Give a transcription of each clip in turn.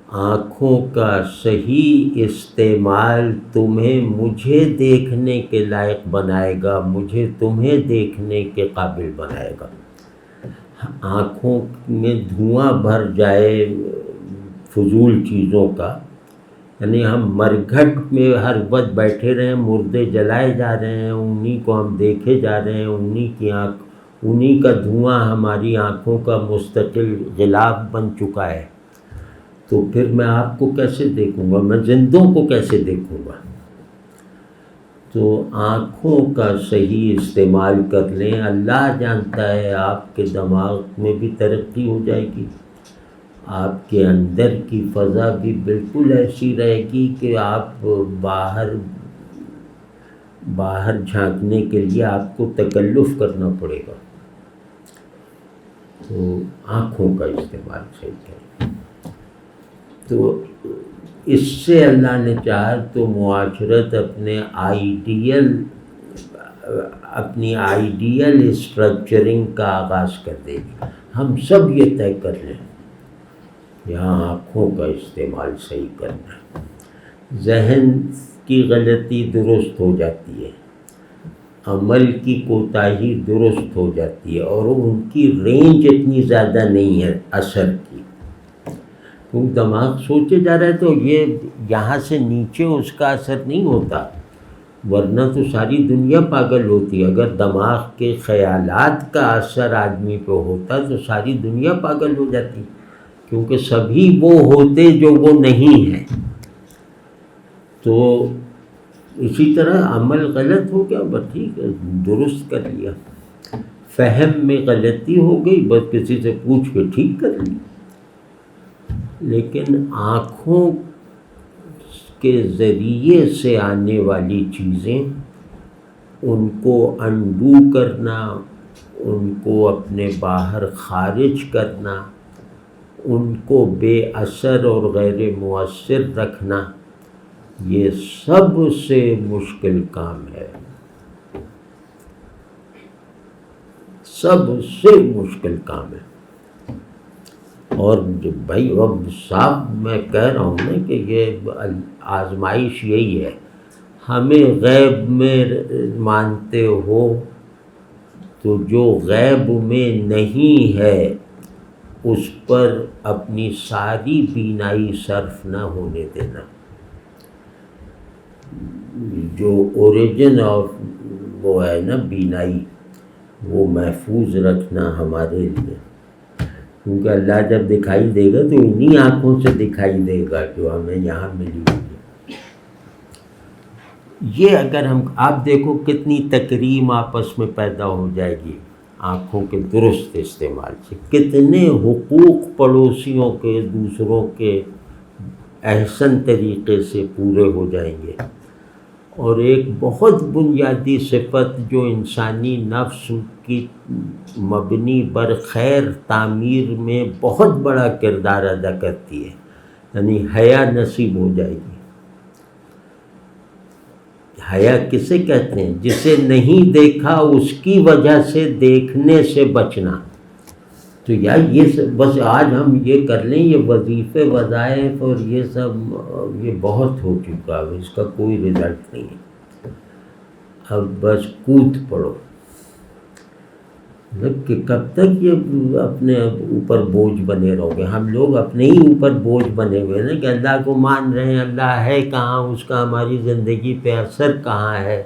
آنکھوں کا صحیح استعمال تمہیں مجھے دیکھنے کے لائق بنائے گا، مجھے تمہیں دیکھنے کے قابل بنائے گا۔ آنکھوں میں دھواں بھر جائے فضول چیزوں کا، یعنی ہم مرگھٹ میں ہر وقت بیٹھے رہیں، مردے جلائے جا رہے ہیں، انہی کو ہم دیکھے جا رہے ہیں، انہی کا دھواں ہماری آنکھوں کا مستقل غلاف بن چکا ہے، تو پھر میں آپ کو کیسے دیکھوں گا، میں زندوں کو کیسے دیکھوں گا؟ تو آنکھوں کا صحیح استعمال کر لیں، اللہ جانتا ہے آپ کے دماغ میں بھی ترقی ہو جائے گی، آپ کے اندر کی فضا بھی بالکل ایسی رہے گی کہ آپ باہر جھانکنے کے لیے آپ کو تکلف کرنا پڑے گا۔ تو آنکھوں کا استعمال صحیح کریں۔ تو اس سے اللہ نے چاہا تو معاشرت اپنی آئیڈیل اسٹرکچرنگ کا آغاز کر دے گی۔ ہم سب یہ طے کر لیں، یہاں آنکھوں کا استعمال صحیح کرنا ہے، ذہن کی غلطی درست ہو جاتی ہے، عمل کی کوتاہی درست ہو جاتی ہے، اور ان کی رینج اتنی زیادہ نہیں ہے اثر کی، کیونکہ دماغ سوچے جا رہا ہے تو یہ یہاں سے نیچے اس کا اثر نہیں ہوتا، ورنہ تو ساری دنیا پاگل ہوتی۔ اگر دماغ کے خیالات کا اثر آدمی پہ ہوتا تو ساری دنیا پاگل ہو جاتی، کیونکہ سبھی وہ ہوتے جو وہ نہیں ہیں۔ تو اسی طرح عمل غلط ہو گیا، بس ٹھیک ہے، درست کر لیا، فہم میں غلطی ہو گئی، بس کسی سے پوچھ کے ٹھیک کر لی۔ لیکن آنکھوں کے ذریعے سے آنے والی چیزیں، ان کو انڈو کرنا، ان کو اپنے باہر خارج کرنا، ان کو بے اثر اور غیر مؤثر رکھنا، یہ سب سے مشکل کام ہے، سب سے مشکل کام ہے۔ اور بھائی اب صاحب میں کہہ رہا ہوں نا کہ یہ آزمائش یہی ہے، ہمیں غیب میں مانتے ہو تو جو غیب میں نہیں ہے اس پر اپنی ساری بینائی صرف نہ ہونے دینا، جو اوریجن آف وہ ہے نا بینائی، وہ محفوظ رکھنا ہمارے لیے، کیونکہ اللہ جب دکھائی دے گا تو انہی آنکھوں سے دکھائی دے گا جو ہمیں یہاں ملی ہوئی ہے۔ یہ اگر آپ دیکھو کتنی تکریم آپس میں پیدا ہو جائے گی آنکھوں کے درست استعمال سے، کتنے حقوق پڑوسیوں کے، دوسروں کے احسن طریقے سے پورے ہو جائیں گے۔ اور ایک بہت بنیادی صفت جو انسانی نفس کی مبنی بر خیر تعمیر میں بہت بڑا کردار ادا کرتی ہے، یعنی حیا نصیب ہو جائے گی۔ حیا کسے کہتے ہیں؟ جسے نہیں دیکھا اس کی وجہ سے دیکھنے سے بچنا۔ تو یار یہ بس آج ہم یہ کر لیں، یہ وظیفے وظائف اور یہ سب یہ بہت ہو چکا، اب اس کا کوئی رزلٹ نہیں ہے، اب بس کود پڑو، کہ کب تک یہ اپنے اوپر بوجھ بنے رہو گے؟ ہم لوگ اپنے ہی اوپر بوجھ بنے ہوئے نا، کہ اللہ کو مان رہے ہیں، اللہ ہے کہاں، اس کا ہماری زندگی پہ اثر کہاں ہے،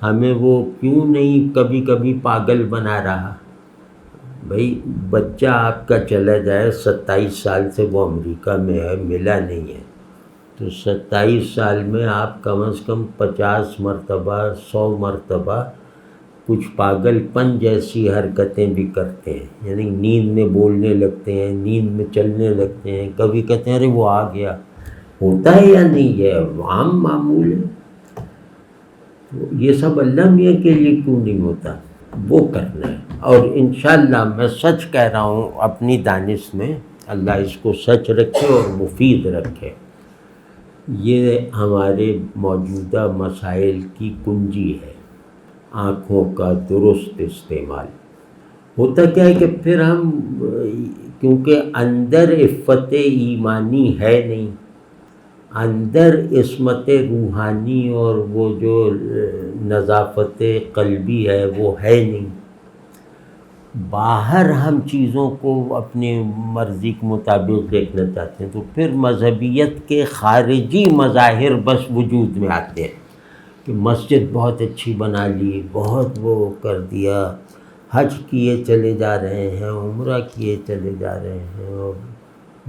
ہمیں وہ کیوں نہیں کبھی کبھی پاگل بنا رہا؟ بھائی بچہ آپ کا چلا جائے 27 سال سے وہ امریکہ میں ہے، ملا نہیں ہے، تو 27 سال میں آپ کم از کم 50 مرتبہ 100 مرتبہ کچھ پاگل پن جیسی حرکتیں بھی کرتے ہیں، یعنی نیند میں بولنے لگتے ہیں، نیند میں چلنے لگتے ہیں، کبھی کہتے ہیں ارے وہ آ گیا، ہوتا ہے یا نہیں؟ یہ عام معمول ہے، یہ سب اللہ میاں کے لیے کیوں نہیں ہوتا؟ وہ کرنا ہے۔ اور انشاءاللہ میں سچ کہہ رہا ہوں اپنی دانش میں، اللہ اس کو سچ رکھے اور مفید رکھے، یہ ہمارے موجودہ مسائل کی کنجی ہے، آنکھوں کا درست استعمال۔ ہوتا کیا ہے کہ پھر ہم کیونکہ اندر عفت ایمانی ہے نہیں، اندر عصمت روحانی اور وہ جو نظافت قلبی ہے وہ ہے نہیں۔ باہر ہم چیزوں کو اپنی مرضی کے مطابق دیکھنا چاہتے ہیں، تو پھر مذہبیت کے خارجی مظاہر بس وجود میں آتے ہیں کہ مسجد بہت اچھی بنا لی، بہت وہ کر دیا، حج کیے چلے جا رہے ہیں، عمرہ کیے چلے جا رہے ہیں، اور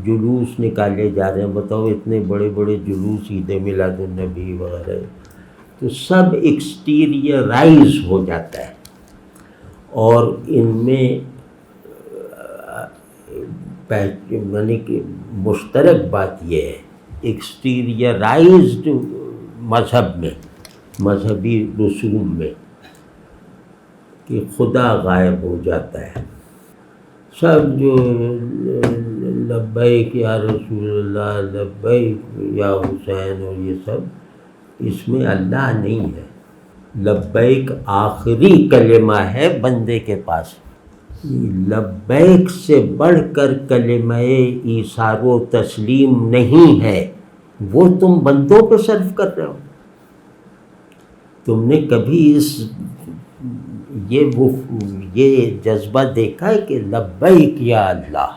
جلوس نکالے جا رہے ہیں۔ بتاؤ اتنے بڑے بڑے جلوس عید میلاد النبی وغیرہ، تو سب ایکسٹیریئرائز ہو جاتا ہے، اور ان میں یعنی کہ مشترک بات یہ ہے ایکسٹیریئرائزڈ مذہب میں، مذہبی رسوم میں، کہ خدا غائب ہو جاتا ہے۔ سب جو لبیک یا رسول اللہ، لبیک یا حسین، اور یہ سب، اس میں اللہ نہیں ہے۔ لبیک آخری کلمہ ہے بندے کے پاس، لبیک سے بڑھ کر کلمہ ایثار و تسلیم نہیں ہے، وہ تم بندوں پہ صرف کر رہے ہو۔ تم نے کبھی یہ جذبہ دیکھا ہے کہ لبیک یا اللہ؟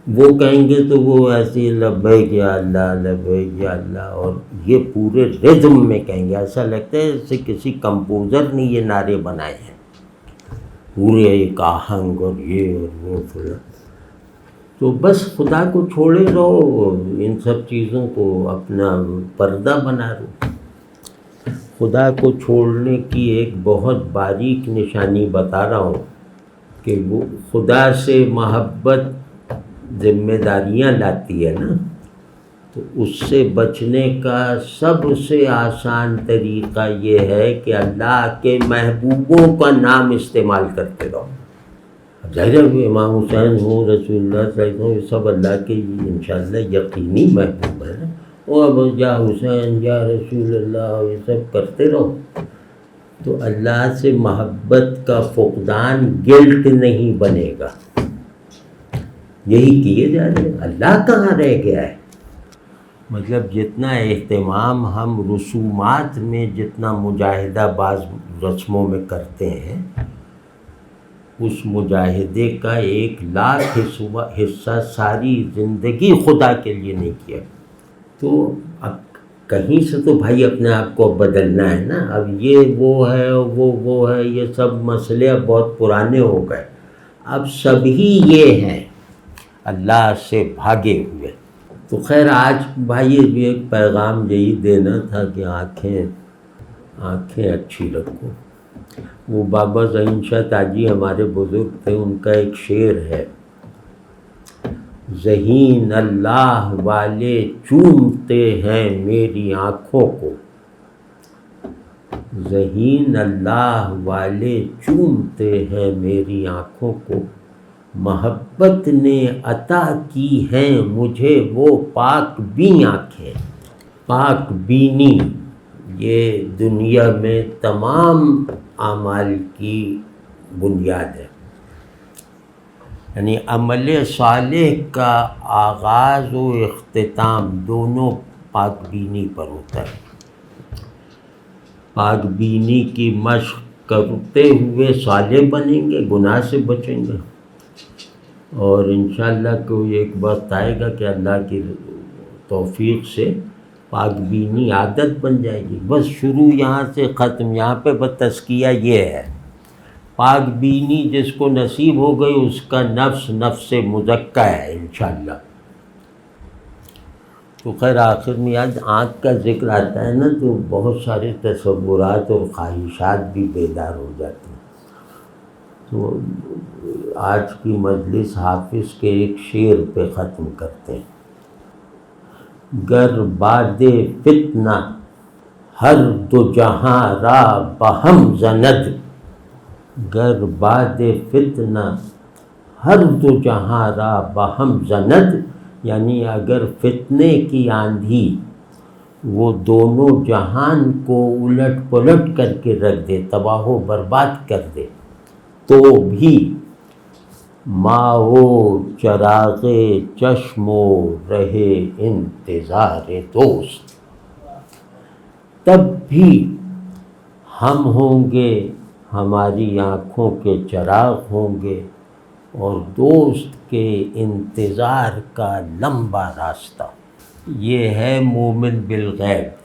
وہ کہیں گے تو وہ ایسے لبیک یا اللہ، لبیک یا اللہ، اور یہ پورے ردم میں کہیں گے، ایسا لگتا ہے جیسے کسی کمپوزر نے یہ نعرے بنائے ہیں، پورے ایک آہنگ اور یہ اور وہ پورا۔ تو بس خدا کو چھوڑے رہو، ان سب چیزوں کو اپنا پردہ بنا رہو۔ خدا کو چھوڑنے کی ایک بہت باریک نشانی بتا رہا ہوں کہ وہ خدا سے محبت ذمہ داریاں لاتی ہے نا، تو اس سے بچنے کا سب سے آسان طریقہ یہ ہے کہ اللہ کے محبوبوں کا نام استعمال کرتے رہو۔ ظاہر ہے امام حسین ہوں، رسول اللہ صلی اللہ علیہ وسلم، یہ سب اللہ کے انشاءاللہ یقینی محبوب ہیں، اور یا حسین یا رسول اللہ یہ سب کرتے رہو، تو اللہ سے محبت کا فقدان گلٹ نہیں بنے گا۔ یہی کیے جا رہے ہیں، اللہ کہاں رہ گیا ہے؟ مطلب جتنا اہتمام ہم رسومات میں، جتنا مجاہدہ بعض رسموں میں کرتے ہیں، اس مجاہدے کا 1,00,000 حصہ ساری زندگی خدا کے لیے نہیں کیا۔ تو اب کہیں سے تو بھائی اپنے آپ کو بدلنا ہے نا۔ اب یہ وہ ہے، وہ ہے، یہ سب مسئلے اب بہت پرانے ہو گئے، اب سبھی یہ ہیں اللہ سے بھاگے ہوئے۔ تو خیر آج بھائی بھی ایک پیغام یہی دینا تھا کہ آنکھیں اچھی رکھو۔ وہ بابا ظہین شاہ تاجی ہمارے بزرگ تھے، ان کا ایک شعر ہے، ذہین اللہ والے چومتے ہیں میری آنکھوں کو، ذہین اللہ والے چومتے ہیں میری آنکھوں کو، محبت نے عطا کی ہیں مجھے وہ پاک بین آنکھیں۔ پاک بینی یہ دنیا میں تمام اعمال کی بنیاد ہے، یعنی عمل صالح کا آغاز و اختتام دونوں پاک بینی پر ہوتا ہے۔ پاک بینی کی مشق کرتے ہوئے صالح بنیں گے، گناہ سے بچیں گے، اور انشاءاللہ کوئی ایک وقت آئے گا کہ اللہ کی توفیق سے پاک بینی عادت بن جائے گی۔ بس شروع یہاں سے ختم، یہاں پہ بس تزکیہ یہ ہے، پاک بینی جس کو نصیب ہو گئی اس کا نفس مزکہ ہے انشاءاللہ۔ تو خیر آخر میں آج آنکھ کا ذکر آتا ہے نا، تو بہت سارے تصورات اور خواہشات بھی بیدار ہو جاتے ہیں۔ تو آج کی مجلس حافظ کے ایک شعر پہ ختم کرتے ہیں، گر باد فتنہ ہر دو جہاں را بہم زند، گر باد فتنہ ہر دو جہاں را بہم زند، یعنی اگر فتنے کی آندھی وہ دونوں جہان کو الٹ پلٹ کر کے رکھ دے، تباہ و برباد کر دے، تو بھی ماہو چراغ چشم و رہے انتظار دوست، تب بھی ہم ہوں گے، ہماری آنکھوں کے چراغ ہوں گے، اور دوست کے انتظار کا لمبا راستہ۔ یہ ہے مومن بالغیب۔